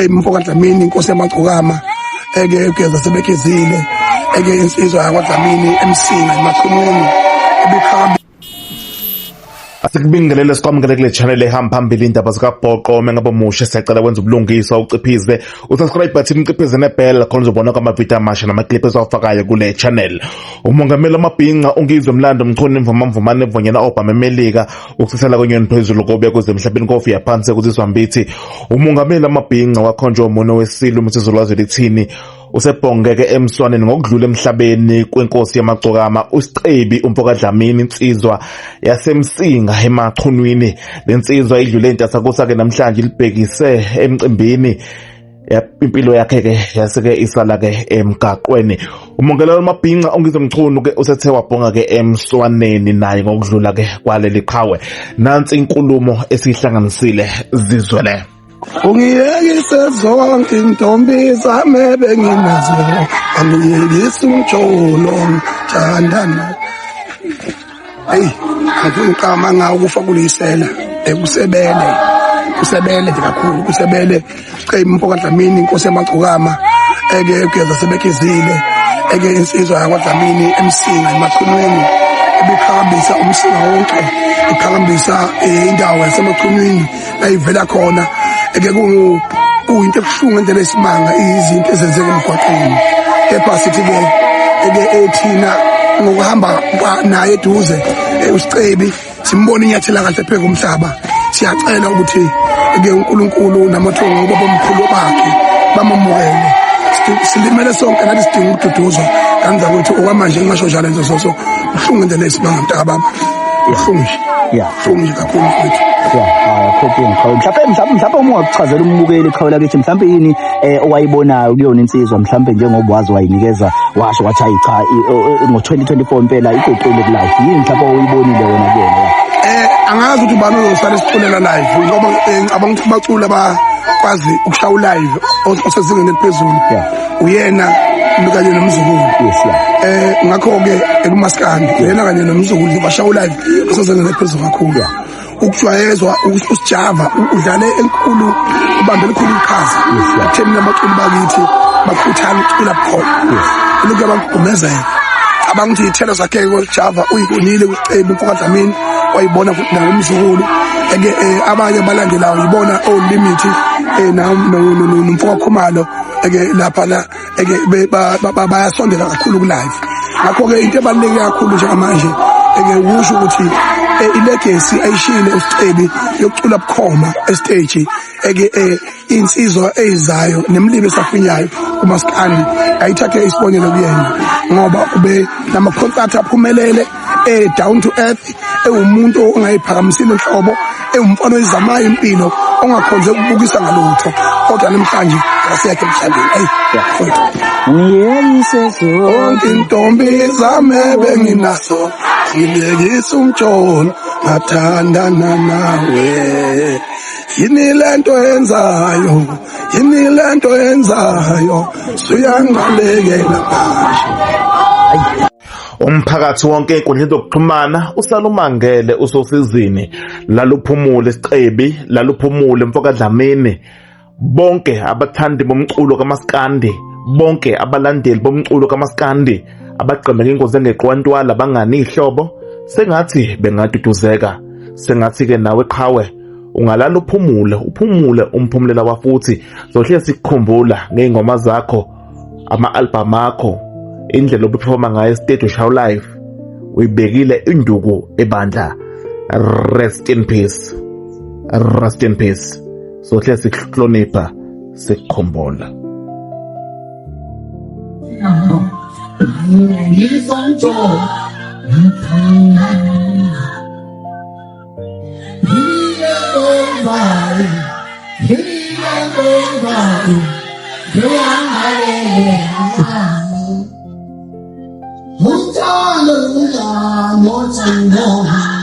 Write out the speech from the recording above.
Mfoka Dlamini inkosi yamagcokama ugeza sebekezile insizwa yakwaDlamini emsinga emaqhumuni ebikhamba. Asikubingelele sikwamukele kule channel ehamba phambili indaba zikabhoqo mengabe musha siyacela wenza ubulungiswa uciphize usubscribe button uciphize nebell khona uzobona amavidiyo amasha namaclip esawafakayo kule channel. Umongameli Mabhinqa ungizwe Mlando Mchunu imvumamvumane evonyela Obama eMelika ukusisela kwenyoni phezulu kobe kuze emhlabeni kofi yaphansi kuzizwa mbithi. Umongameli Mabhinqa wakhonjwa umono wesilu umsizolwazi lithini usebhongeke emswaneni ngokudlula emhlabeni kwenkosi yamagcokama uSicebi uMfoka Dlamini insizwa yasemsinga emaqhunwini. Lensizwa idlule intasakusa ke namhlanje libhekise emcimbini impilo yakhe ke yaseke isala ke emgaqweni. Umongameli Mabhinqa ungizwe Mchunu ke usethe wabhonga ke emswaneni naye ngokudlula ke kwaleli qhawe. Nansi inkulumo esihlanganisile zizwele. Ungiyekise zonke intombi zami benginazo, angiyekise umjolo ngithandana. Hey, ngifuna uqama ngawo kufa kulisela kusebele nje kakhulu kusebele Sicebi Mfoka Dlamini inkosi yamagcokama ugeza sebekezile insizwa yakwaDlamini emsinga emaqhumuni ebiqhakambisa umsinga wonke iqhakambisa indawo yasemaqhumuni la ivela khona kuyinto ebuhlungu endlela esimanga izinto ezenzeka emgwaqeni. Kepha sithi ke ethina ngokuhamba naye eduze uSicebi simbona inyathela kahle phezu komhlaba. Siyacela ukuthi ke uNkulunkulu namathongo baba omkhulu bakhe bamamukele. Silimele sonke nathi sidinga ukududuzwa kanza ukuthi okwamanje ngisho njalo nzo ubuhlungu endlela esimanga mntaka baba. Ubuhlungu ubuhlungu kakhulu mfethu. Mhlawumbe uma ungakuchazela umbukeli iqhawe lakithi mhlawumbe yini owayibonayo kuyona insizwa mhlawumbe njengoba wazi wayinikeza washo wathi hayi cha ngo-2024 impela igoqile kulife yini mhlawumbe oyibonile wena kuyona? Angazi ukuthi ubani uzosala isiculela live ngoba ngicabanga ukuthi abaculi abakwazi ukushaya live osezingeni eliphezulu uyena kanye nomzukulu. Ngakho ke ekumaskandi uyena kanye nomzukulu bashaya live osezingeni eliphezulu kakhulu. Ukujwayezwa usijava udlale enkulu ubambe elikhulu iqhaza ekutheni namaculi bakithi bakhuthana ucula bukhona lokhu abakugumezela abanga ukuthi ithelo zakhe kojava uyibonile uSicebi Mfoka Dlamini wayibona futhi nawo umzukulu abanye abalandelayo uyibona oLimit nomfoka Khumalo lapha la bayasondela kakhulu kulive. Ngakho ke into ebaluleke kakhulu njengamanje ukusho ukuthi ilegacy ayishile uSicebi yokucula bukhoma estage insizwa ezizayo nemlilo esafinyayo kumaskandi ayithathe isibonelo kuyena ngoba ube nama concert aphumelele down to earth umuntu ongayiphakamisile enhlobo umfana oyizamayo impilo ongakhonze ukubukisa ngalutho kodwa namhlanje asiyakhe emhlabeni. Ngiyekise zonke intombi zami benginazo ngiyekise umjolo ngathandana nawe. Yini lento yenzayo suyangalekela manje. Umphakathi wonke enkundleni zokuxhumana usalumangele usosizini laluphumule Sicebi laluphumule Mfoka Dlamini. Bonke abathandi bomculo kaMaskandi, bonke abalandeli bomculo kaMaskandi abaqemeke inkosi engeqwantwala bangani ihlobo sengathi bengaduduzeka. Sengathi ke nawe qhawe ungalala uphumule umphumulela wafuthi zohlezi sikukhumbula ngezingoma zakho ama-album akho indlela obuperforma ngayo stage ushaw live uyibekile induku ebandla. Rest in peace sohlezi sikuhlonipha sikukhumbula. More